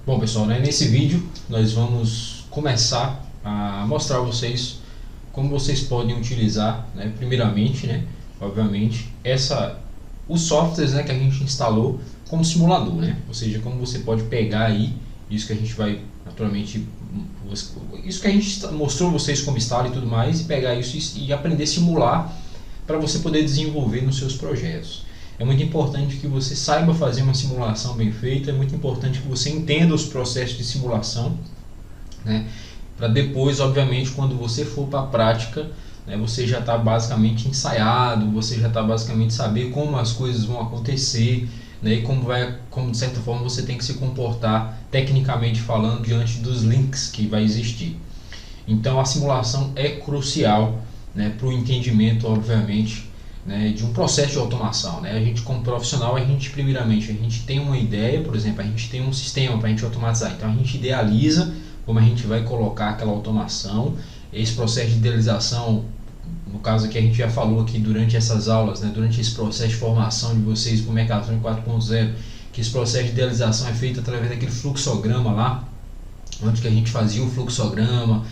Bom pessoal, nesse vídeo nós vamos começar a mostrar a vocês como vocês podem utilizar, primeiramente, obviamente, os softwares que a gente instalou como simulador, ou seja, como você pode pegar aí isso que a gente vai naturalmente, isso que a gente mostrou vocês como instala e tudo mais, e pegar isso e aprender a simular para você poder desenvolver nos seus projetos. É muito importante que você saiba fazer uma simulação bem feita, é muito importante que você entenda os processos de simulação, para depois, obviamente, quando você for para a prática, você já está basicamente ensaiado, você já está basicamente saber como as coisas vão acontecer, e como de certa forma você tem que se comportar tecnicamente falando diante dos links que vai existir. Então a simulação é crucial para o entendimento, obviamente, de um processo de automação. A gente, como profissional, primeiramente a gente tem uma ideia, por exemplo, a gente tem um sistema para a gente automatizar, então a gente idealiza como a gente vai colocar aquela automação. Esse processo de idealização, no caso aqui a gente já falou aqui durante essas aulas, durante esse processo de formação de vocês para o Mecatrônica 4.0, que esse processo de idealização é feito através daquele fluxograma lá, onde que a gente fazia o fluxograma,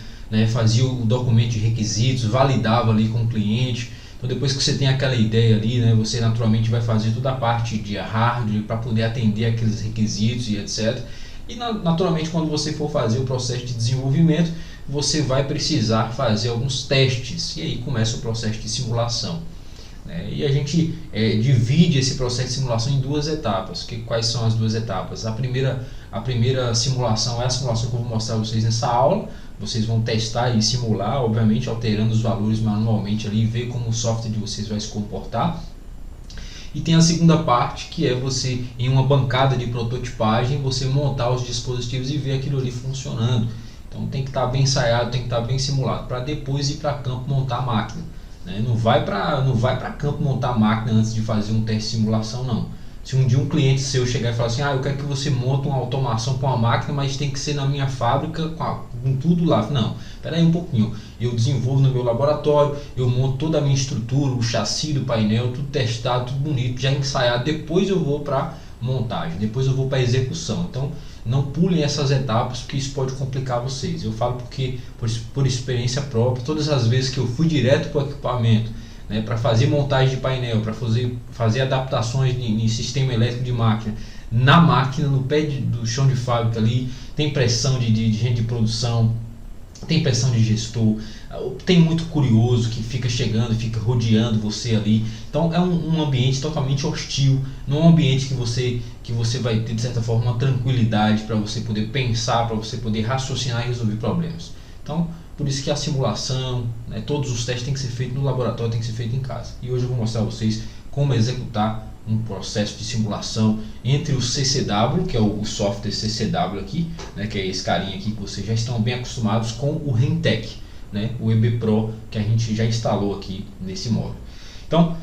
fazia o documento de requisitos, validava ali com o cliente. Então depois que você tem aquela ideia ali, você naturalmente vai fazer toda a parte de hardware para poder atender aqueles requisitos e etc. E naturalmente quando você for fazer o processo de desenvolvimento, você vai precisar fazer alguns testes, e aí começa o processo de simulação. E a gente divide esse processo de simulação em duas etapas. Quais são as duas etapas? A primeira simulação é a simulação que eu vou mostrar a vocês nessa aula. Vocês vão testar e simular, obviamente alterando os valores manualmente ali, e ver como o software de vocês vai se comportar. E tem a segunda parte, que é você, em uma bancada de prototipagem, você montar os dispositivos e ver aquilo ali funcionando. Então tem que estar bem ensaiado, tem que estar bem simulado, para depois ir para campo montar a máquina. Não vai para campo montar a máquina antes de fazer um teste de simulação, não. Se um dia um cliente seu chegar e falar assim, eu quero que você monte uma automação com uma máquina, mas tem que ser na minha fábrica com tudo lá. Não, espera aí um pouquinho, eu desenvolvo no meu laboratório, eu monto toda a minha estrutura, o chassi do painel, tudo testado, tudo bonito, já ensaiado, depois eu vou para montagem, depois eu vou para execução. Então não pulem essas etapas, porque isso pode complicar vocês. Eu falo porque por experiência própria, todas as vezes que eu fui direto para o equipamento, para fazer montagem de painel, para fazer adaptações em sistema elétrico de máquina, na máquina, no pé do chão de fábrica ali, tem pressão de gente de produção, tem pressão de gestor, tem muito curioso que fica chegando, fica rodeando você ali. Então é um ambiente totalmente hostil, não é um ambiente que você vai ter de certa forma uma tranquilidade para você poder pensar, para você poder raciocinar e resolver problemas. Então por isso que a simulação, todos os testes têm que ser feitos no laboratório, tem que ser feito em casa. E hoje eu vou mostrar a vocês como executar um processo de simulação entre o CCW, que é o software CCW aqui, que é esse carinha aqui que vocês já estão bem acostumados, com o Rentec, o EB Pro, que a gente já instalou aqui nesse módulo. Então,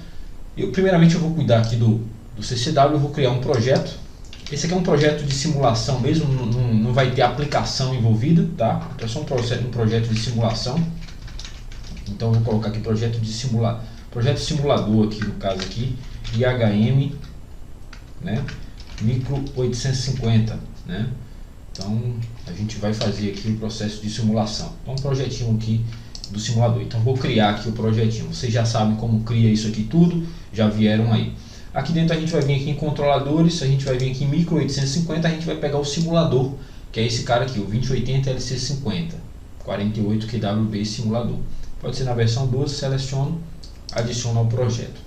primeiramente eu vou cuidar aqui do CCW, eu vou criar um projeto. Esse aqui é um projeto de simulação mesmo, não vai ter aplicação envolvida, tá? É só um projeto de simulação. Então eu vou colocar aqui projeto simulador aqui, no caso aqui, IHM, micro 850, Então a gente vai fazer aqui o processo de simulação. Então um projetinho aqui do simulador. Então vou criar aqui o projetinho. Vocês já sabem como cria isso aqui tudo, já vieram aí. Aqui dentro a gente vai vir aqui em controladores, a gente vai vir aqui em micro 850, a gente vai pegar o simulador, que é esse cara aqui, o 2080 LC50, 48 QWB simulador. Pode ser na versão 12, seleciono, adiciono ao projeto.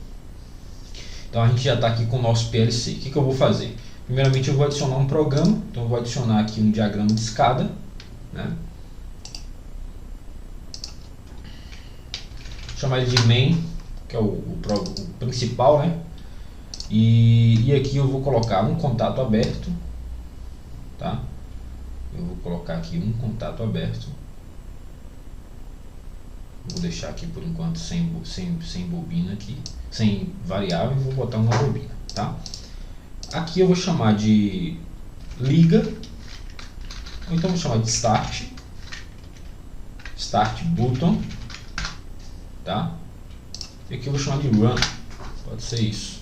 Então a gente já está aqui com o nosso PLC. O que eu vou fazer? Primeiramente eu vou adicionar um programa, então eu vou adicionar aqui um diagrama de escada, chamar ele de main, que é o principal, E aqui eu vou colocar um contato aberto, tá? Eu vou colocar aqui um contato aberto. Vou deixar aqui por enquanto sem bobina aqui, sem variável, e vou botar uma bobina, tá? Aqui eu vou chamar de liga, ou então vou chamar de start button, tá? E aqui eu vou chamar de run, pode ser isso.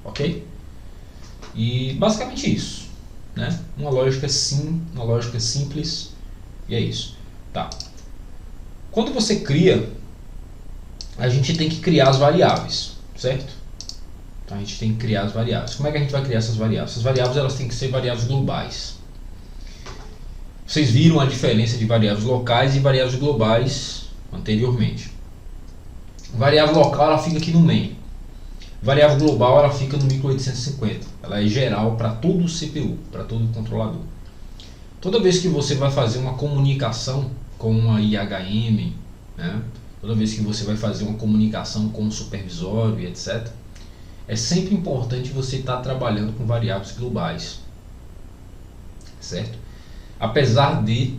Ok? E basicamente isso. né? Uma lógica simples, e é isso, tá? Quando você cria, a gente tem que criar as variáveis, certo? Então a gente tem que criar as variáveis. Como é que a gente vai criar essas variáveis? Essas variáveis elas têm que ser variáveis globais. Vocês viram a diferença de variáveis locais e variáveis globais anteriormente. Variável local ela fica aqui no main. Variável global ela fica no micro 850. Ela é geral para todo o CPU, para todo o controlador. Toda vez que você vai fazer uma comunicação com uma IHM, né? Toda vez que você vai fazer uma comunicação com o supervisório e etc., é sempre importante você estar trabalhando com variáveis globais, certo? Apesar de,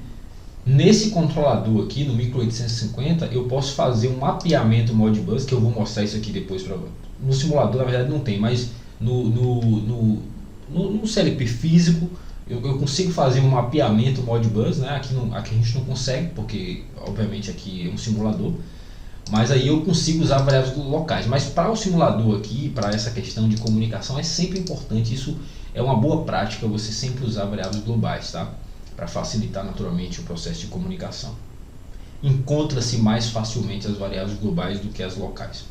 nesse controlador aqui, no micro 850, eu posso fazer um mapeamento Modbus, que eu vou mostrar isso aqui depois para você. No simulador, na verdade, não tem, mas no CLP físico, eu consigo fazer um mapeamento Modbus, né? Aqui a gente não consegue, porque, obviamente, aqui é um simulador. Mas aí eu consigo usar variáveis locais. Mas para o simulador aqui, para essa questão de comunicação, é sempre importante. Isso é uma boa prática, você sempre usar variáveis globais, tá? Para facilitar naturalmente o processo de comunicação. Encontra-se mais facilmente as variáveis globais do que as locais.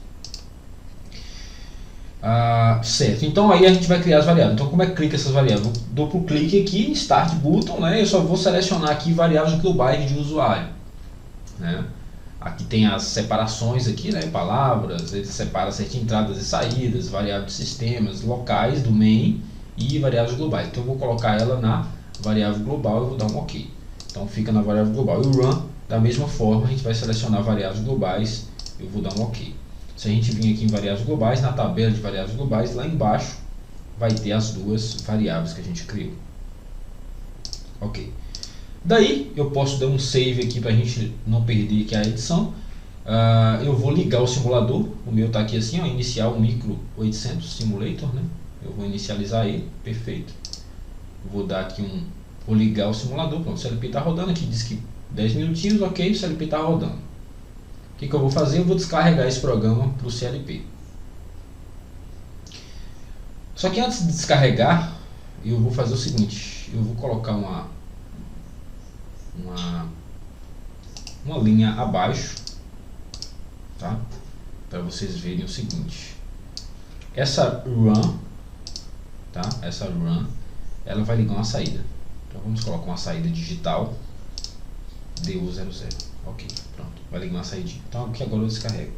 Certo, então aí a gente vai criar as variáveis. Então como é que clica essas variáveis? Eu dou para o clique aqui, Start Button, né? Eu só vou selecionar aqui variáveis globais de usuário, né? Aqui tem as separações aqui, né? Palavras, ele separa certas entradas e saídas, variáveis de sistemas, locais do main e variáveis globais. Então eu vou colocar ela na variável global e vou dar um OK. Então fica na variável global. E o run, da mesma forma, a gente vai selecionar variáveis globais, eu vou dar um OK. Se a gente vir aqui em variáveis globais, na tabela de variáveis globais, lá embaixo vai ter as duas variáveis que a gente criou. OK. Daí eu posso dar um save aqui para a gente não perder aqui a edição. Eu vou ligar o simulador. O meu está aqui assim, ó, iniciar o micro 800 simulator, né? Eu vou inicializar ele, perfeito. Vou dar aqui vou ligar o simulador. Pronto, o CLP está rodando aqui, diz que 10 minutinhos, ok, o CLP está rodando. O que eu vou fazer? Eu vou descarregar esse programa para o CLP. Só que antes de descarregar, eu vou fazer o seguinte: eu vou colocar uma linha abaixo, tá? Para vocês verem o seguinte: essa run, tá? Essa run, ela vai ligar uma saída. Então vamos colocar uma saída digital DU00. Ok, pronto, vai ligar uma saída. Então aqui agora eu descarrego.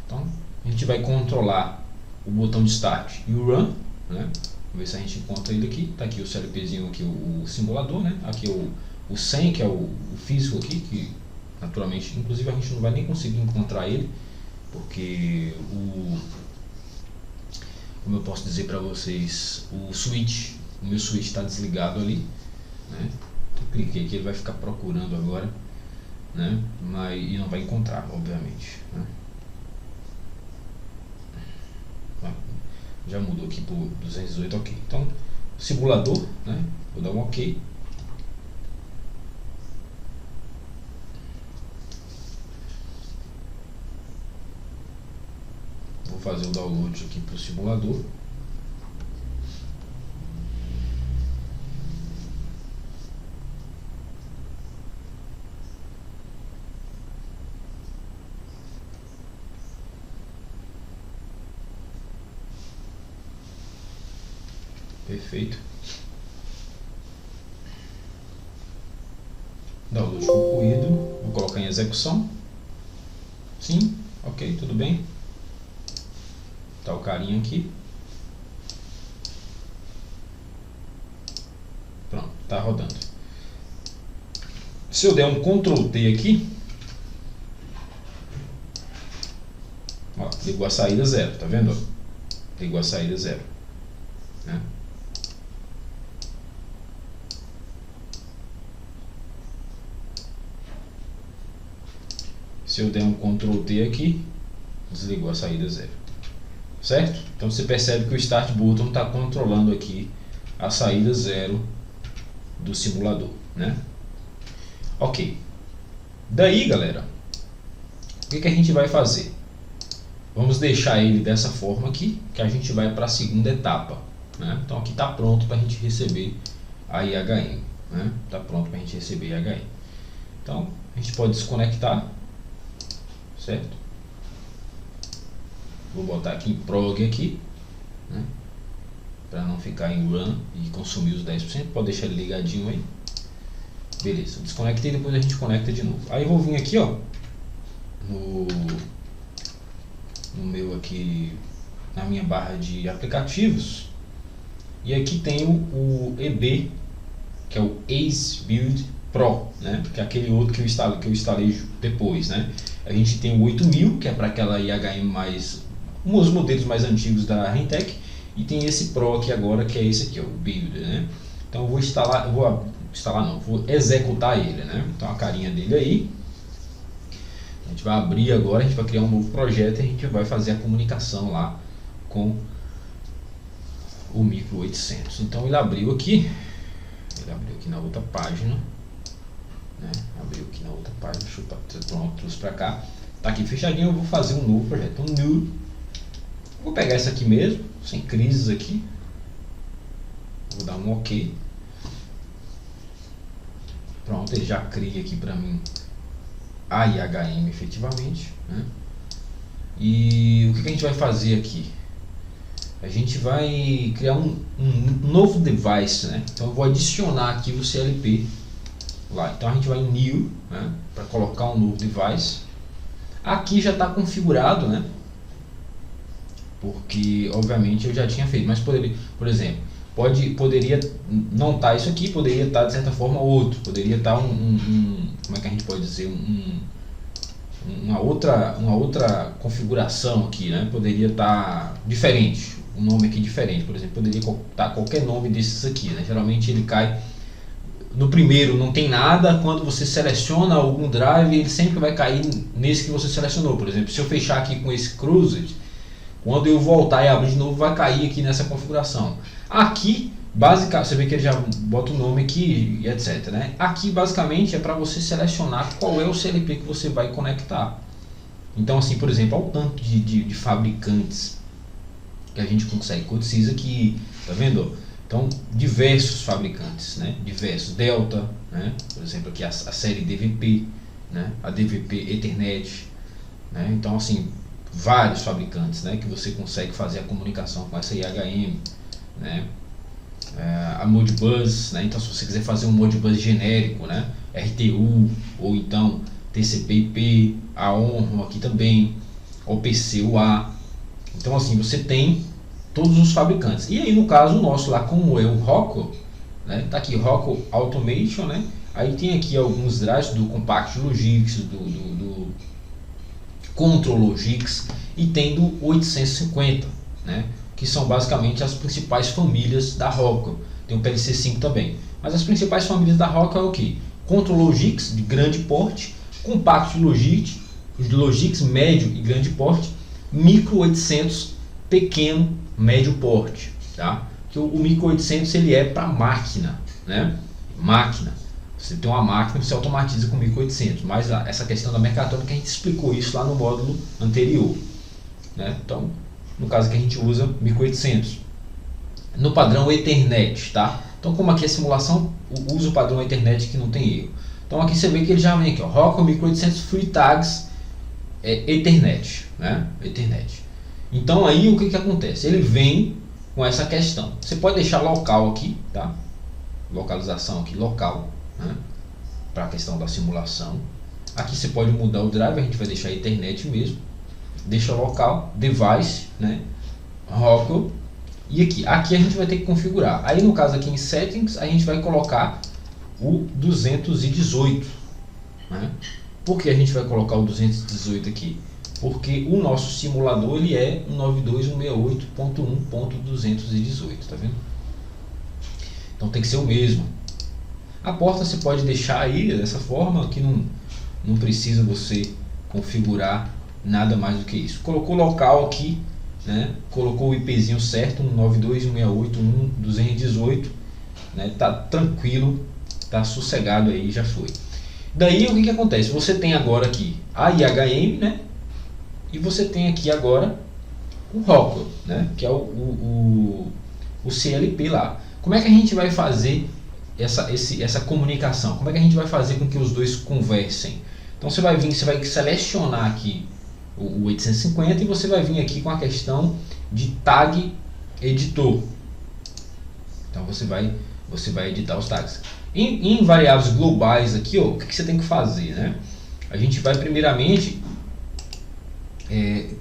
Então a gente vai controlar o botão de start e o run, né? Vamos ver se a gente encontra ele aqui. Tá aqui o CLPzinho, aqui o simulador, né? Aqui o 100, que é o físico aqui, que naturalmente, inclusive a gente não vai nem conseguir encontrar ele, porque como eu posso dizer para vocês, o meu switch está desligado ali, né? Então, cliquei aqui, ele vai ficar procurando agora, né? E não vai encontrar, obviamente, né? Já mudou aqui para 218, ok. Então, simulador, né? Vou dar um ok. Vou fazer o download aqui para o simulador. Perfeito. Download concluído. Vou colocar em execução. Sim, ok, tudo bem. Tá o carinha aqui. Pronto, tá rodando. Se eu der um Ctrl T aqui, ó, ligou a saída 0, tá vendo? Ligou a saída 0, né? Se eu der um Ctrl T aqui, desligou a saída 0. Certo? Então você percebe que o Start Button está controlando aqui a saída 0 do simulador, né? Ok. Daí, galera, o que a gente vai fazer? Vamos deixar ele dessa forma aqui, que a gente vai para a segunda etapa, né? Então aqui está pronto para a gente receber a IHM, né? Tá pronto para a gente receber IHM. Então a gente pode desconectar, certo? Vou botar aqui em prog aqui, né? Para não ficar em run e consumir os 10%, pode deixar ele ligadinho aí. Beleza, desconectei, depois a gente conecta de novo. Aí eu vou vir aqui, ó, no meu aqui, na minha barra de aplicativos, e aqui tem o EB, que é o Ace Build Pro, né? Que é aquele outro que eu instalei depois, né? A gente tem o 8000, que é para aquela IHM mais, os modelos mais antigos da Rentec, e tem esse Pro aqui agora, que é esse aqui, ó, o Build, né? Então eu vou vou executar ele, né? Então a carinha dele aí. A gente vai abrir agora, a gente vai criar um novo projeto e a gente vai fazer a comunicação lá com o Micro 800. Então ele abriu aqui na outra página, né? Abriu aqui na outra página, deixa eu pronto, trouxe para cá. Tá aqui fechadinho, eu vou fazer um novo projeto, um new. Vou pegar essa aqui mesmo, sem crises aqui. Vou dar um OK. Pronto, ele já cria aqui para mim a IHM efetivamente, né? E o que a gente vai fazer aqui? A gente vai criar um novo device, né? Então eu vou adicionar aqui o CLP lá. Então a gente vai em New, né? Para colocar um novo device. Aqui já está configurado, né? Porque obviamente eu já tinha feito, mas poderia, por exemplo, poderia não estar isso aqui, poderia estar de certa forma outro, poderia estar como é que a gente pode dizer, uma outra configuração aqui, né? Poderia estar diferente, um nome aqui diferente, por exemplo, poderia estar qualquer nome desses aqui, né? Geralmente ele cai no primeiro, não tem nada, quando você seleciona algum drive, ele sempre vai cair nesse que você selecionou. Por exemplo, se eu fechar aqui com esse Cruised, quando eu voltar e abrir de novo, vai cair aqui nessa configuração. Aqui, basicamente, você vê que ele já bota o nome aqui e etc, né? Aqui, basicamente, é para você selecionar qual é o CLP que você vai conectar. Então, assim, por exemplo, olha o tanto de fabricantes que a gente consegue. Codesys aqui, tá vendo? Então, diversos fabricantes, né? Diversos. Delta, né? Por exemplo, aqui a série DVP, né? A DVP Ethernet, né? Então, assim, vários fabricantes, né, que você consegue fazer a comunicação com essa IHM, né, a Modbus, né, então se você quiser fazer um Modbus genérico, né, RTU ou então TCP/IP, a ONRO aqui também, OPC UA, então assim você tem todos os fabricantes. E aí no caso nosso lá, como é o Rockwell, né, tá aqui Rockwell Automation, né, aí tem aqui alguns drives do Compact Logix, do Control Logix e tem do 850, né, que são basicamente as principais famílias da Rockwell. Tem o PLC5 também, mas as principais famílias da Rockwell é o que? Control Logix de grande porte, Compact Logix médio e grande porte, Micro 800 pequeno, médio porte, tá? Que o Micro 800 ele é para máquina, né? Máquina. Você tem uma máquina, você automatiza com 1800, mas essa questão da mecatrônica a gente explicou isso lá no módulo anterior, né? Então, no caso que a gente usa 1800 no padrão Ethernet, tá? Então, como aqui é simulação, usa o padrão Ethernet que não tem erro. Então, aqui você vê que ele já vem aqui, ó, Rockwell 1800 Free Tags Ethernet, né? Ethernet. Então, aí o que acontece? Ele vem com essa questão. Você pode deixar local aqui, tá? Localização aqui local, né, para a questão da simulação. Aqui você pode mudar o drive, a gente vai deixar Ethernet mesmo, deixa local, device, né, Rockwell, e aqui a gente vai ter que configurar. Aí no caso aqui em settings a gente vai colocar o 218, né? Por que a gente vai colocar o 218 aqui? Porque o nosso simulador ele é 192.168.1.218, tá vendo? Então tem que ser o mesmo. A porta você pode deixar aí dessa forma, que não precisa você configurar nada mais do que isso. Colocou local aqui, né? Colocou o IPzinho certo, 192.168.1.218, né? Tá tranquilo, tá sossegado aí, já foi. Daí o que acontece? Você tem agora aqui a IHM, né? E você tem aqui agora o Rockwell, né? Que é o CLP lá. Como é que a gente vai fazer essa comunicação. Como é que a gente vai fazer com que os dois conversem? Então você vai selecionar aqui o 850 e você vai vir aqui com a questão de tag editor. Então você vai editar os tags. Em variáveis globais aqui, ó, o que você tem que fazer, né? A gente vai primeiramente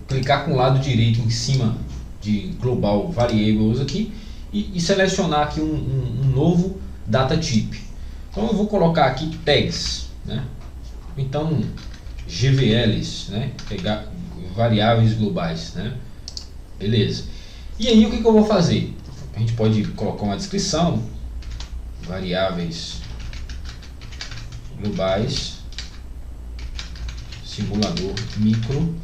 clicar com o lado direito em cima de global variables aqui e selecionar aqui um novo data type. Então eu vou colocar aqui tags, né? Então GVLs, né? Pegar variáveis globais, né? Beleza. E aí o que eu vou fazer? A gente pode colocar uma descrição, variáveis globais, simulador micro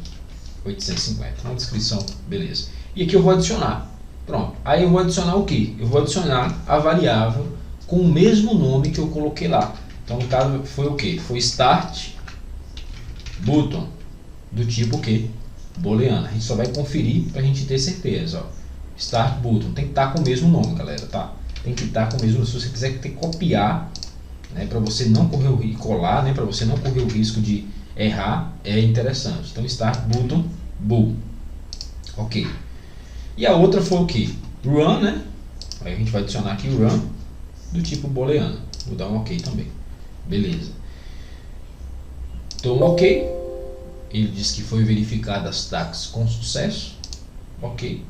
850, uma descrição, beleza. E aqui eu vou adicionar, pronto. Aí eu vou adicionar o que? Eu vou adicionar a variável com o mesmo nome que eu coloquei lá. Então no caso foi o que? Foi start button, do tipo o que? Booleano. A gente só vai conferir para a gente ter certeza, ó. Start button tem que estar com o mesmo nome, galera, tá? Tem que estar com o mesmo. Se você quiser copiar, né, para você não correr o risco, colar, né, para você não correr o risco de errar, é interessante. Então start button bool, ok. E a outra foi o que? Run, né? Aí a gente vai adicionar aqui run do tipo booleano. Vou dar um ok também, beleza. Então ok. Ele diz que foi verificada as tags com sucesso, ok.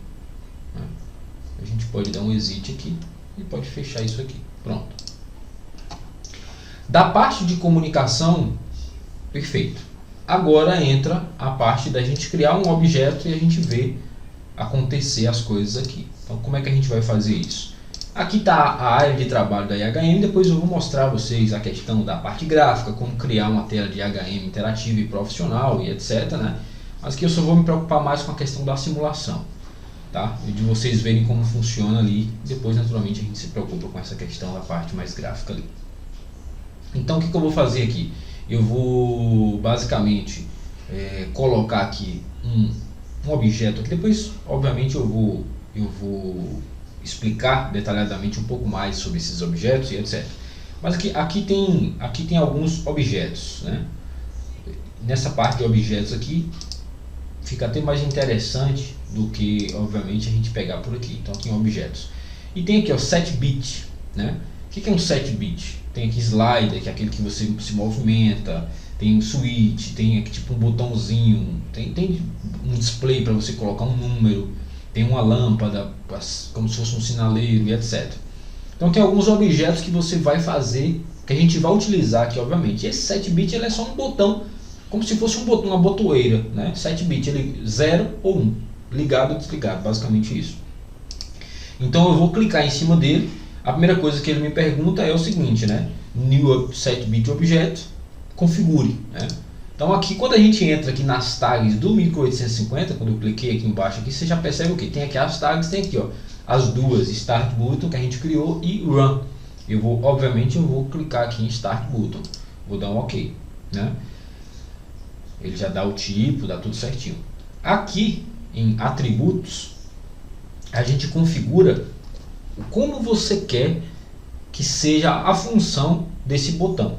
A gente pode dar um exit aqui e pode fechar isso aqui, pronto. Da parte de comunicação, perfeito. Agora entra a parte da gente criar um objeto e a gente ver acontecer as coisas aqui. Então como é que a gente vai fazer isso? Aqui está a área de trabalho da IHM, depois eu vou mostrar a vocês a questão da parte gráfica, como criar uma tela de IHM interativa e profissional e etc, né? Mas aqui eu só vou me preocupar mais com a questão da simulação. Tá? E de vocês verem como funciona ali. Depois naturalmente a gente se preocupa com essa questão da parte mais gráfica ali. Então o que eu vou fazer aqui? Eu vou basicamente colocar aqui um objeto aqui. Depois obviamente eu vou explicar detalhadamente um pouco mais sobre esses objetos e etc. Mas aqui tem alguns objetos, né? Nessa parte de objetos aqui fica até mais interessante do que, obviamente, a gente pegar por aqui. Então, tem objetos. E tem aqui, ó, set bit, né? O que é um set bit? Tem aqui slider, que é aquele que você se movimenta. Tem um switch, tem aqui tipo um botãozinho. Tem um display para você colocar um número. Tem uma lâmpada, como se fosse um sinaleiro e etc. Então, tem alguns objetos que você vai fazer, que a gente vai utilizar aqui, obviamente. Esse set bit ele é só um botão, como se fosse um botão, uma botoeira, né? 7 bit, ele 0 ou 1, ligado ou desligado, basicamente isso. Então eu vou clicar em cima dele. A primeira coisa que ele me pergunta é o seguinte, né? New set bit object, configure, né? Então aqui quando a gente entra aqui nas tags do micro 850, quando eu cliquei aqui embaixo aqui, você já percebe o que? Tem aqui as tags, tem aqui, ó, as duas, start button que a gente criou e run. Obviamente eu vou clicar aqui em start button, vou dar um ok, né? Ele já dá o tipo, dá tudo certinho. Aqui em atributos, a gente configura como você quer que seja a função desse botão.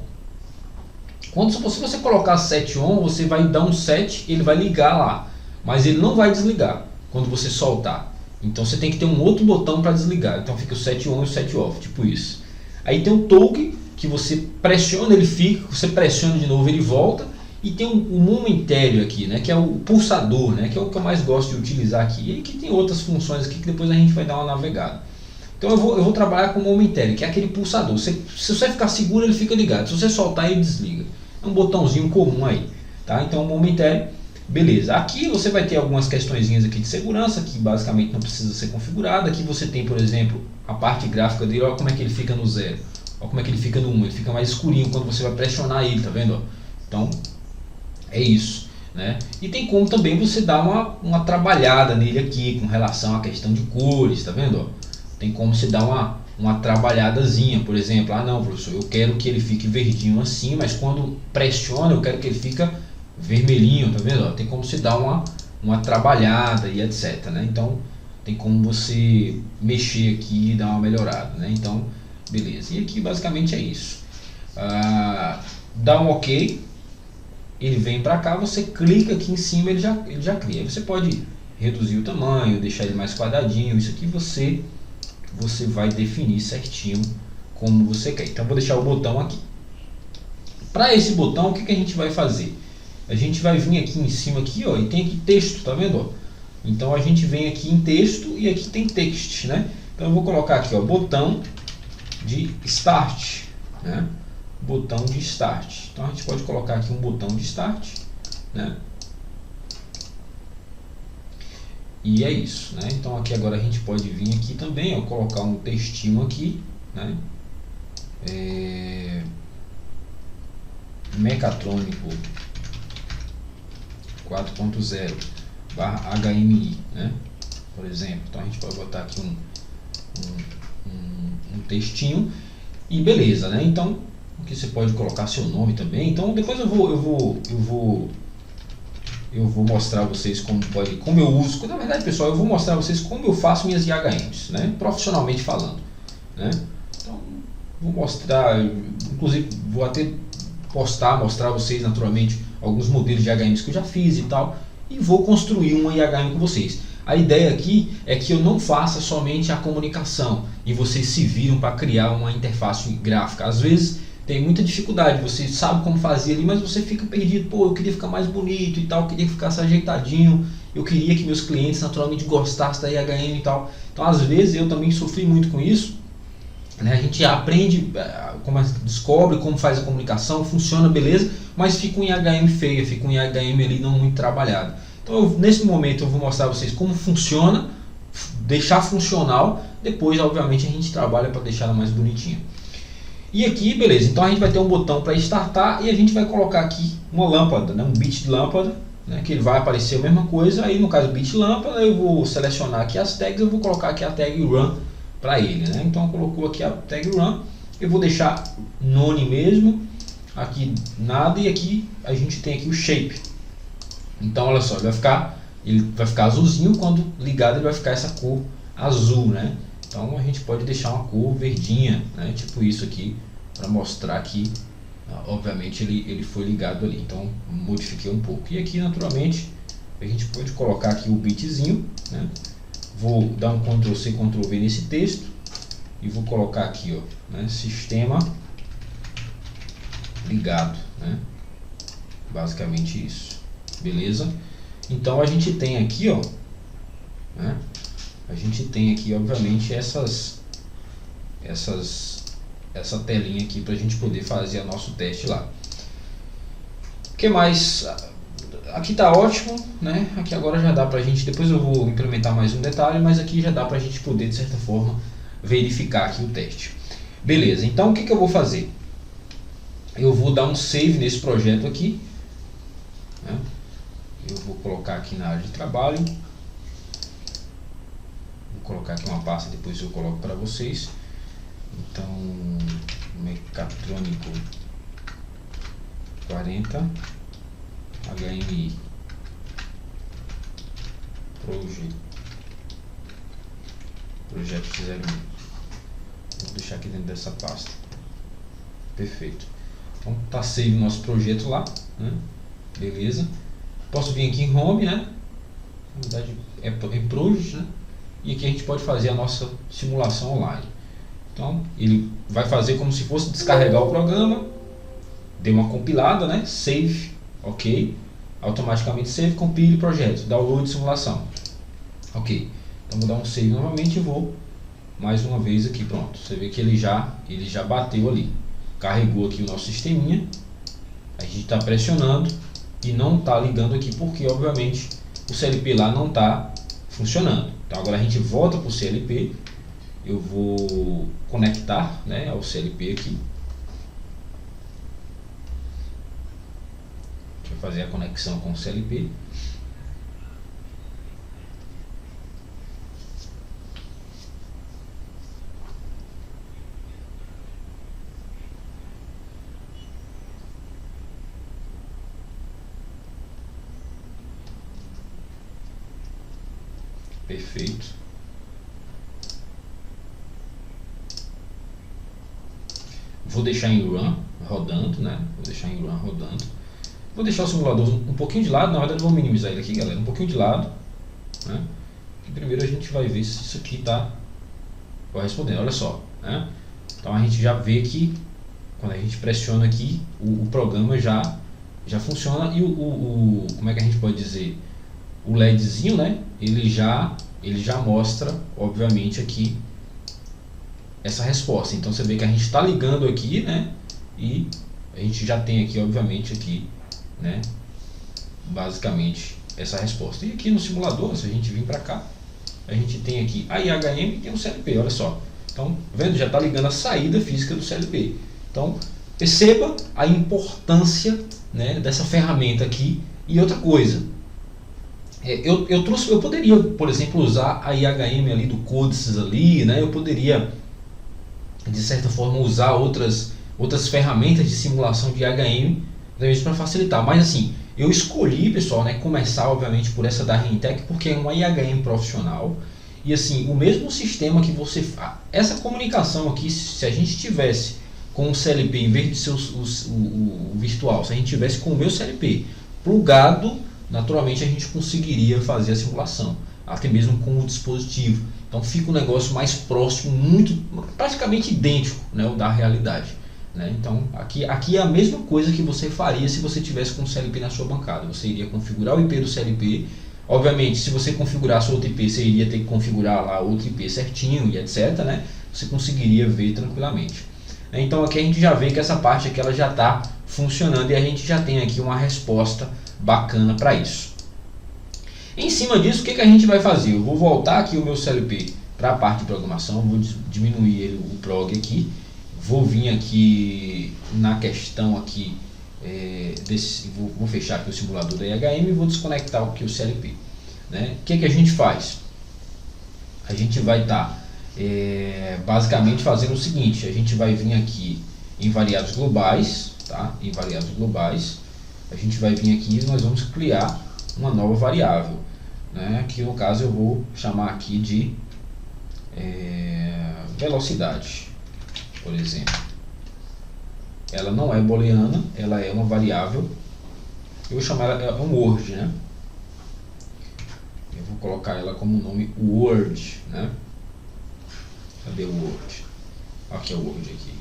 Se você colocar set on, você vai dar um set, ele vai ligar lá, mas ele não vai desligar quando você soltar. Então você tem que ter um outro botão para desligar. Então fica o set on e o set off, tipo isso. Aí tem o toggle, que você pressiona, ele fica, você pressiona de novo, ele volta. E tem um momentary aqui, né, que é o pulsador, né, que é o que eu mais gosto de utilizar aqui. E aqui tem outras funções aqui que depois a gente vai dar uma navegada. Então eu vou trabalhar com o momentary, que é aquele pulsador. Se você ficar seguro, ele fica ligado. Se você soltar, ele desliga. É um botãozinho comum aí, tá? Então o momentary, beleza. Aqui você vai ter algumas questõezinhas aqui de segurança, que basicamente não precisa ser configurada. Aqui você tem, por exemplo, a parte gráfica dele. Olha como é que ele fica no 0. Olha como é que ele fica no 1. Ele fica mais escurinho quando você vai pressionar ele, tá vendo? Então é isso, né? E tem como também você dar uma trabalhada nele aqui com relação à questão de cores, tá vendo? Tem como você dar uma trabalhadazinha, por exemplo, não, professor, eu quero que ele fique verdinho assim, mas quando pressiona eu quero que ele fique vermelhinho, tá vendo? Tem como você dar uma trabalhada e etc, né? Então tem como você mexer aqui e dar uma melhorada, né? Então Beleza, e aqui basicamente é isso. Dá um OK, ele vem para cá, você clica aqui em cima, ele já cria. Você pode reduzir o tamanho, deixar ele mais quadradinho, isso aqui você vai definir certinho como você quer. Então vou deixar o botão aqui. Para esse botão, o que a gente vai fazer? A gente vai vir aqui em cima aqui, ó, e tem aqui texto, tá vendo? Ó? Então a gente vem aqui em texto e aqui tem text, né? Então eu vou colocar aqui, ó, botão de start, né? Botão de start. Então a gente pode colocar aqui um botão de start, né? E é isso, né? Então aqui agora a gente pode vir aqui também, ó, colocar um textinho aqui, né? Mecatrônico 4.0 /HMI, né? Por exemplo, então a gente pode botar aqui um textinho e beleza, né? Então aqui você pode colocar seu nome também. Então depois eu vou mostrar a vocês como eu uso. Na verdade, pessoal, eu vou mostrar a vocês como eu faço minhas IHMs, né? Profissionalmente falando, né? Então vou mostrar, inclusive vou até mostrar a vocês naturalmente alguns modelos de IHMs que eu já fiz e tal, e vou construir uma IHM com vocês. A ideia aqui é que eu não faça somente a comunicação e vocês se viram para criar uma interface gráfica. Às vezes tem muita dificuldade, você sabe como fazer ali, mas você fica perdido. Pô, eu queria ficar mais bonito e tal, eu queria que ficasse ajeitadinho, eu queria que meus clientes naturalmente gostassem da IHM e tal. Então às vezes eu também sofri muito com isso, né? A gente aprende, descobre como faz a comunicação, funciona, beleza, mas fica um IHM feia, fica um IHM ali não muito trabalhado. Então nesse momento eu vou mostrar a vocês como funciona, deixar funcional, depois obviamente a gente trabalha para deixar ela mais bonitinha. E aqui, beleza, então a gente vai ter um botão para startar e a gente vai colocar aqui uma lâmpada, né, um bit de lâmpada, né, que ele vai aparecer a mesma coisa. Aí no caso bit lâmpada, eu vou selecionar aqui as tags, eu vou colocar aqui a tag run para ele, né? Então colocou aqui a tag run, eu vou deixar none mesmo, aqui nada, e aqui a gente tem aqui o shape. Então olha só, ele vai ficar azulzinho, quando ligado ele vai ficar essa cor azul, né? Então a gente pode deixar uma cor verdinha, né? Tipo isso aqui, para mostrar que obviamente ele foi ligado ali. Então modifiquei um pouco. E aqui naturalmente a gente pode colocar aqui o bitzinho, né? Vou dar um Ctrl C, Ctrl V nesse texto e vou colocar aqui, ó, né? Sistema ligado, né? Basicamente isso, beleza? Então a gente tem aqui, ó, né? A gente tem aqui obviamente essa telinha aqui para a gente poder fazer o nosso teste lá. O que mais? Aqui tá ótimo, né? Aqui agora já dá pra gente, depois eu vou implementar mais um detalhe, mas aqui já dá pra gente poder de certa forma verificar aqui o teste. Beleza, então o que eu vou fazer? Eu vou dar um save nesse projeto aqui, né? Eu vou colocar aqui na área de trabalho, vou colocar aqui uma pasta, depois eu coloco para vocês. Então mecatrônico 40 HMI projeto 01. Vou deixar aqui dentro dessa pasta. Perfeito. Então tá save o nosso projeto lá, né? Beleza. Posso vir aqui em home, né? Na verdade é em project, né? E aqui a gente pode fazer a nossa simulação online. Então ele vai fazer como se fosse descarregar o programa, deu uma compilada, né? Save, ok, automaticamente save, compile projeto, download simulação, ok. Então vou dar um save novamente e vou mais uma vez aqui, pronto. Você vê que ele já bateu ali, carregou aqui o nosso sisteminha. A gente está pressionando e não está ligando aqui porque obviamente o CLP lá não está funcionando. Então agora a gente volta para o CLP. Eu vou conectar, né, ao CLP aqui. Deixa eu fazer a conexão com o CLP. Perfeito. Vou deixar em run rodando, né? Vou deixar em run rodando. Vou deixar o simulador um pouquinho de lado, na verdade vou minimizar ele aqui, galera, um pouquinho de lado, né? E primeiro a gente vai ver se isso aqui está correspondendo, olha só, né? Então a gente já vê que quando a gente pressiona aqui, o programa já funciona e como é que a gente pode dizer? O LEDzinho, né? Ele já mostra, obviamente, aqui essa resposta. Então você vê que a gente está ligando aqui, né? E a gente já tem aqui, obviamente, aqui, né? Basicamente essa resposta. E aqui no simulador, se a gente vir para cá, a gente tem aqui a IHM e tem o CLP, olha só. Então, vendo, já está ligando a saída física do CLP. Então, perceba a importância, né, dessa ferramenta aqui. E outra coisa, eu poderia, por exemplo, usar a IHM ali do Codesys ali, né? Eu poderia, de certa forma, usar outras ferramentas de simulação de IHM para facilitar. Mas assim, eu escolhi, pessoal, né, começar obviamente por essa da Rentec, porque é uma IHM profissional. E assim, o mesmo sistema que você faz, essa comunicação aqui, se a gente tivesse com o CLP, em vez de ser o virtual, se a gente tivesse com o meu CLP plugado, naturalmente a gente conseguiria fazer a simulação, até mesmo com o dispositivo. Então fica um negócio mais próximo, praticamente idêntico, né, da realidade, né? Então aqui é a mesma coisa que você faria se você tivesse com o CLP na sua bancada. Você iria configurar o IP do CLP. Obviamente, se você configurasse outro IP, você iria ter que configurar lá outro IP certinho e etc, né? Você conseguiria ver tranquilamente. Então aqui a gente já vê que essa parte aqui ela já está funcionando e a gente já tem aqui uma resposta bacana para isso. Em cima disso, o que a gente vai fazer? Eu vou voltar aqui o meu CLP para a parte de programação, vou diminuir ele, o prog aqui, vou vir aqui na questão aqui, vou fechar aqui o simulador da IHM e vou desconectar aqui o CLP, né? O que a gente faz? A gente vai estar basicamente fazendo o seguinte: a gente vai vir aqui em variados globais, tá? Em variados globais, a gente vai vir aqui e nós vamos criar uma nova variável, né? Que no caso eu vou chamar aqui de velocidade, por exemplo. Ela não é booleana, ela é uma variável. Eu vou chamar ela um word, né? Eu vou colocar ela como nome word, né? Cadê o word? Aqui é o word aqui.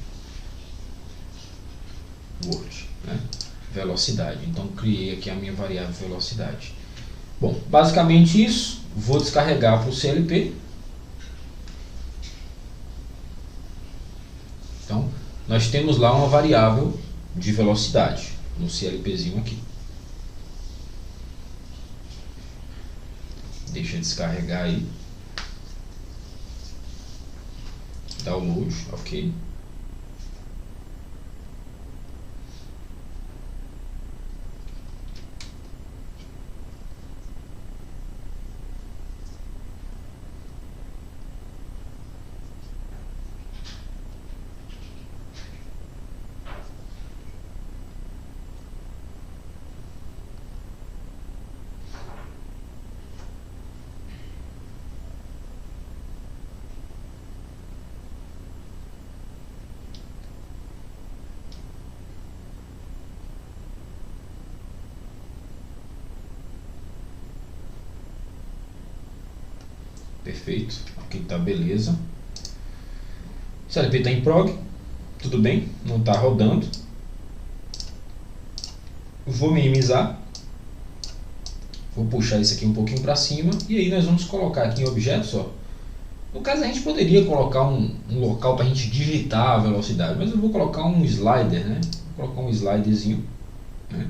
Word, né? Velocidade. Então criei aqui a minha variável velocidade. Bom, basicamente isso. Vou descarregar para o CLP. Então nós temos lá uma variável de velocidade no CLPzinho aqui. Deixa eu descarregar aí. Download, ok. Perfeito, aqui tá beleza. O CLP está em prog, tudo bem, não está rodando. Vou minimizar, vou puxar isso aqui um pouquinho para cima e aí nós vamos colocar aqui em objetos, ó. No caso a gente poderia colocar um local para a gente digitar a velocidade, mas eu vou colocar um slider, né? Vou colocar um sliderzinho, né?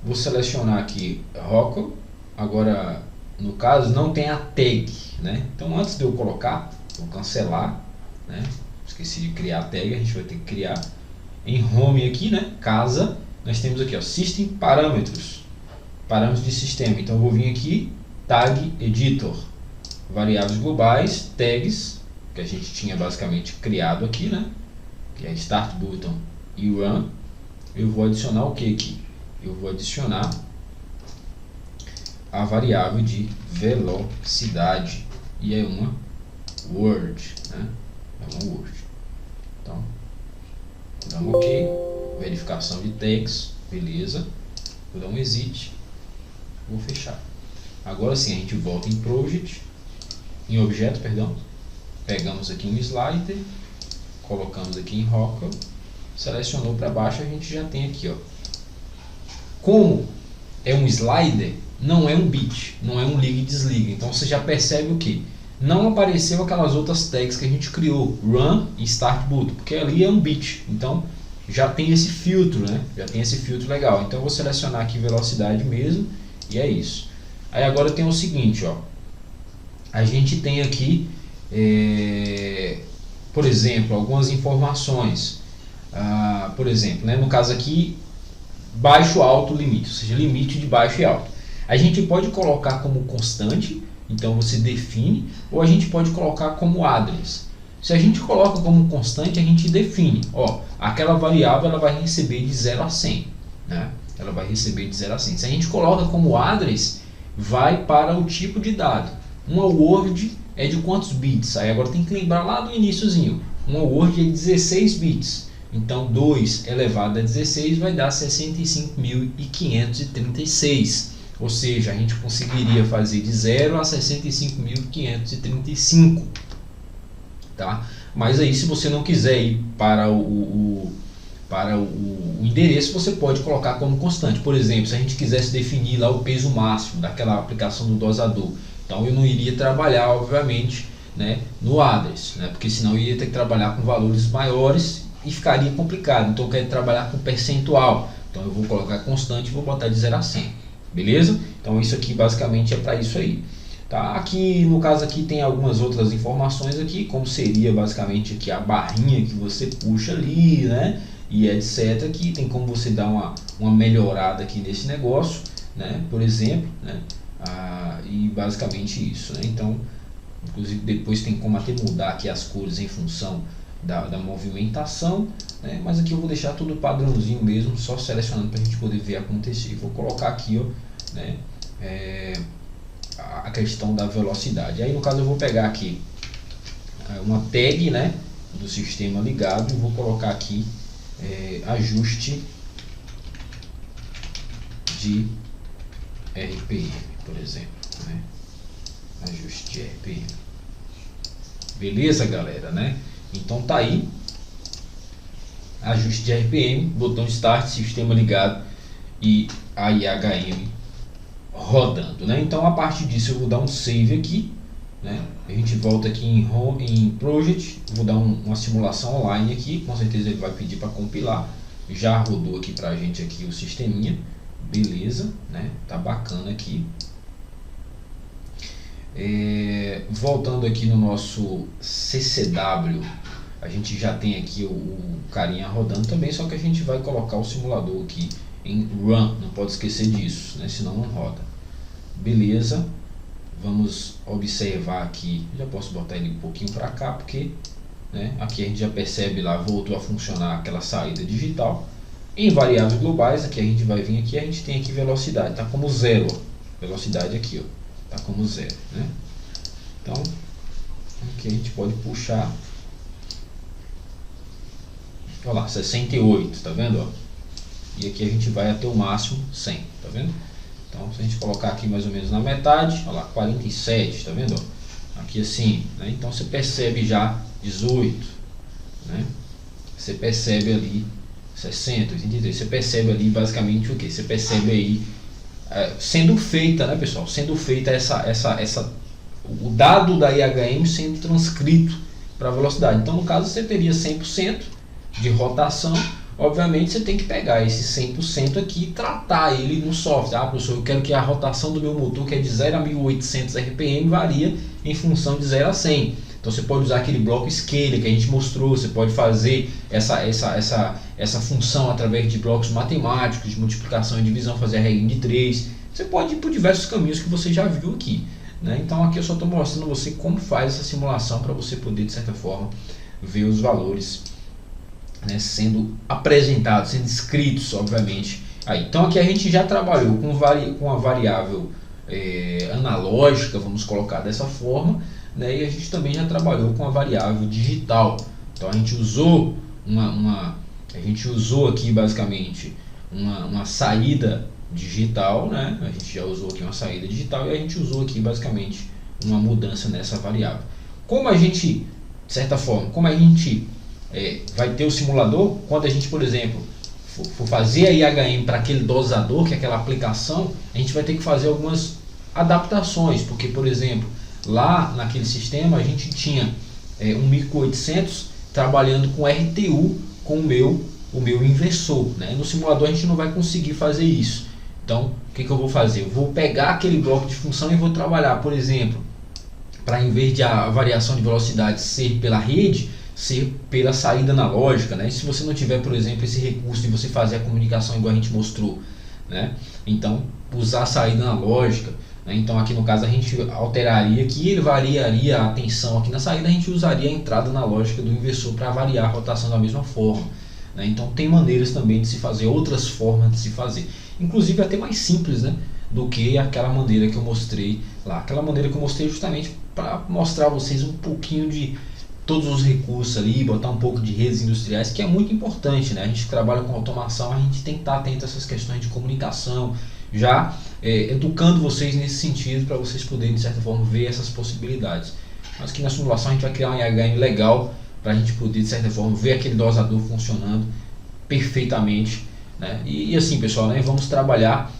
Vou selecionar aqui Rockwell. Agora, no caso, não tem a tag, né? Então antes de eu colocar, vou cancelar, né? Esqueci de criar a tag, a gente vai ter que criar. Em Home aqui, né? Casa, nós temos aqui, ó, System Parâmetros, parâmetros de sistema. Então eu vou vir aqui, Tag Editor, variáveis globais, tags, que a gente tinha basicamente criado aqui, né? Que é Start Button e Run. Eu vou adicionar o que aqui? Eu vou adicionar a variável de velocidade e é uma word, né? É uma word. Então Vou dar um OK, verificação de tags, beleza. Vou dar um exit, vou fechar. Agora sim a gente volta em project, em objeto, perdão. Pegamos aqui um slider, colocamos aqui em Rockwell, selecionou para baixo, a gente já tem aqui, ó. Como é um slider, não é um bit, não é um liga e desliga. Então você já percebe o que? Não apareceu aquelas outras tags que a gente criou, run e start boot, porque ali é um bit. Então já tem esse filtro, né? Já tem esse filtro legal. Então eu vou selecionar aqui velocidade mesmo e é isso. Aí agora tem o seguinte, ó. A gente tem aqui, por exemplo, algumas informações. Por exemplo, né, no caso aqui, baixo, alto, limite, ou seja, limite de baixo e alto. A gente pode colocar como constante, então você define, ou a gente pode colocar como address. Se a gente coloca como constante, a gente define, ó, aquela variável ela vai receber de 0 a 100, né? Ela vai receber de 0 a 100. Se a gente coloca como address, vai para o tipo de dado. Uma word é de quantos bits? Aí agora tem que lembrar lá do iniciozinho. Uma word é de 16 bits. Então 2 elevado a 16 vai dar 65.536. Ou seja, a gente conseguiria fazer de 0 a 65.535. Tá? Mas aí se você não quiser ir para o endereço, você pode colocar como constante. Por exemplo, se a gente quisesse definir lá o peso máximo daquela aplicação do dosador, então eu não iria trabalhar, obviamente, né, no address, né, porque senão eu iria ter que trabalhar com valores maiores e ficaria complicado. Então eu quero trabalhar com percentual, então eu vou colocar constante e vou botar de 0 a 100, beleza? Então isso aqui basicamente é para isso aí. Tá? Aqui no caso aqui tem algumas outras informações aqui, como seria basicamente aqui a barrinha que você puxa ali, né, e etc. Aqui tem como você dar uma melhorada aqui nesse negócio, né, por exemplo, né, e basicamente isso, né? Então inclusive depois tem como até mudar aqui as cores em função da movimentação, né? Mas aqui eu vou deixar tudo padrãozinho mesmo, só selecionando para a gente poder ver acontecer. Vou colocar aqui, ó, né, a questão da velocidade. Aí no caso eu vou pegar aqui uma tag, né, do sistema ligado e vou colocar aqui ajuste de RPM, por exemplo, né? Ajuste de RPM. Beleza, galera, né? Então tá aí, ajuste de RPM, botão start, sistema ligado e a IHM rodando, né? Então a partir disso eu vou dar um save aqui, né? A gente volta aqui em project, vou dar uma simulação online aqui, com certeza ele vai pedir para compilar. Já rodou aqui pra gente aqui o sisteminha, beleza, né? Tá bacana aqui. Voltando aqui no nosso CCW, a gente já tem aqui o carinha rodando também, só que a gente vai colocar o simulador aqui em run, não pode esquecer disso, né? Senão não roda. Beleza, vamos observar aqui, já posso botar ele um pouquinho para cá, porque, né, aqui a gente já percebe lá, voltou a funcionar aquela saída digital. Em variáveis globais, aqui a gente vai vir aqui, a gente tem aqui velocidade, tá como 0, velocidade aqui, ó, tá como 0, né? Então aqui a gente pode puxar, olha lá, 68, tá vendo, ó? E aqui a gente vai até o máximo 100, tá vendo? Então se a gente colocar aqui mais ou menos na metade, olha lá, 47, tá vendo, ó? Aqui assim, né? Então você percebe já 18, né? Você percebe ali 60, 83, você percebe ali basicamente o que? Você percebe aí sendo feita, né, pessoal? Sendo feita o dado da IHM sendo transcrito para a velocidade. Então no caso você teria 100% de rotação. Obviamente você tem que pegar esse 100% aqui e tratar ele no software. Professor, eu quero que a rotação do meu motor, que é de 0 a 1800 RPM, varia em função de 0 a 100. Então você pode usar aquele bloco scaler que a gente mostrou, você pode fazer essa função através de blocos matemáticos, de multiplicação e divisão, fazer a regra de 3. Você pode ir por diversos caminhos que você já viu aqui, né? Então aqui eu só estou mostrando a você como faz essa simulação para você poder, de certa forma, ver os valores, né, sendo apresentados, sendo escritos, obviamente. Aí, então aqui a gente já trabalhou com a variável analógica, vamos colocar dessa forma, né, e a gente também já trabalhou com a variável digital. Então a gente usou uma A gente usou aqui basicamente uma saída digital, né? A gente já usou aqui uma saída digital e a gente usou aqui basicamente uma mudança nessa variável. Como a gente, de certa forma, como a gente vai ter o simulador, quando a gente, por exemplo, for fazer a IHM para aquele dosador, que é aquela aplicação, a gente vai ter que fazer algumas adaptações, porque, por exemplo, lá naquele sistema a gente tinha um 1800 trabalhando com RTU com o meu inversor, né? No simulador a gente não vai conseguir fazer isso. Então, o que eu vou fazer? Eu vou pegar aquele bloco de função e vou trabalhar, por exemplo, para, em vez de a variação de velocidade ser pela rede, ser pela saída analógica, né? E se você não tiver, por exemplo, esse recurso de você fazer a comunicação igual a gente mostrou, né? Então, usar a saída analógica, né? Então, aqui no caso a gente alteraria aqui, ele variaria a tensão aqui na saída, a gente usaria a entrada analógica do inversor para variar a rotação da mesma forma, né? Então, tem maneiras também de se fazer, outras formas de se fazer, inclusive até mais simples, né, do que aquela maneira que eu mostrei lá. Aquela maneira que eu mostrei justamente para mostrar a vocês um pouquinho de todos os recursos ali, botar um pouco de redes industriais, que é muito importante, né? A gente que trabalha com automação, a gente tem que estar atento a essas questões de comunicação, já educando vocês nesse sentido, para vocês poderem, de certa forma, ver essas possibilidades. Mas que na simulação a gente vai criar um IHM legal, para a gente poder, de certa forma, ver aquele dosador funcionando perfeitamente, né? E assim, pessoal, né, vamos trabalhar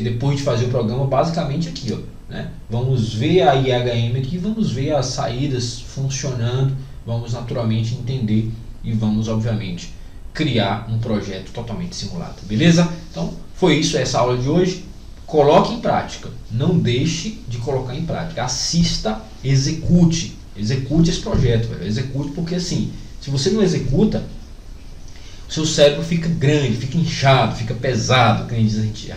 depois de fazer o programa basicamente aqui, ó, né? Vamos ver a IHM aqui, vamos ver as saídas funcionando, vamos naturalmente entender e vamos, obviamente, criar um projeto totalmente simulado, beleza? Então, foi isso essa aula de hoje. Coloque em prática, não deixe de colocar em prática, assista, execute esse projeto, velho. Execute, porque assim, se você não executa, o seu cérebro fica grande, fica inchado, fica pesado, que a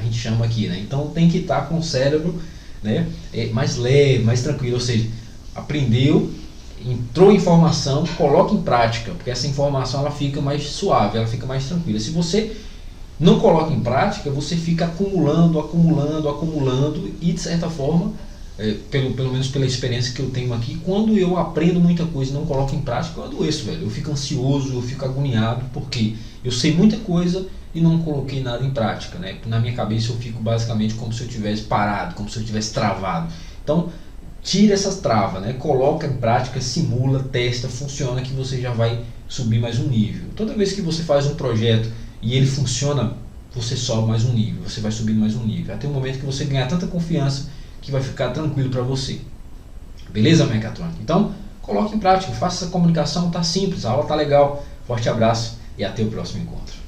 gente chama aqui, né? Então tem que estar com o cérebro, né, mais leve, mais tranquilo, ou seja, aprendeu, entrou em informação, coloca em prática, porque essa informação ela fica mais suave, ela fica mais tranquila. Se você não coloca em prática, você fica acumulando e, de certa forma, pelo menos pela experiência que eu tenho aqui, quando eu aprendo muita coisa e não coloco em prática, eu adoeço, velho. Eu fico ansioso, eu fico agoniado, porque eu sei muita coisa e não coloquei nada em prática, né? Na minha cabeça eu fico basicamente como se eu tivesse parado, como se eu tivesse travado. Então, tira essas travas, né? Coloca em prática, simula, testa, funciona, que você já vai subir mais um nível. Toda vez que você faz um projeto e ele funciona, você sobe mais um nível, você vai subindo mais um nível, até o momento que você ganhar tanta confiança que vai ficar tranquilo para você. Beleza, mecatrônica? Então, coloque em prática, faça essa comunicação, tá simples, a aula tá legal. Forte abraço e até o próximo encontro.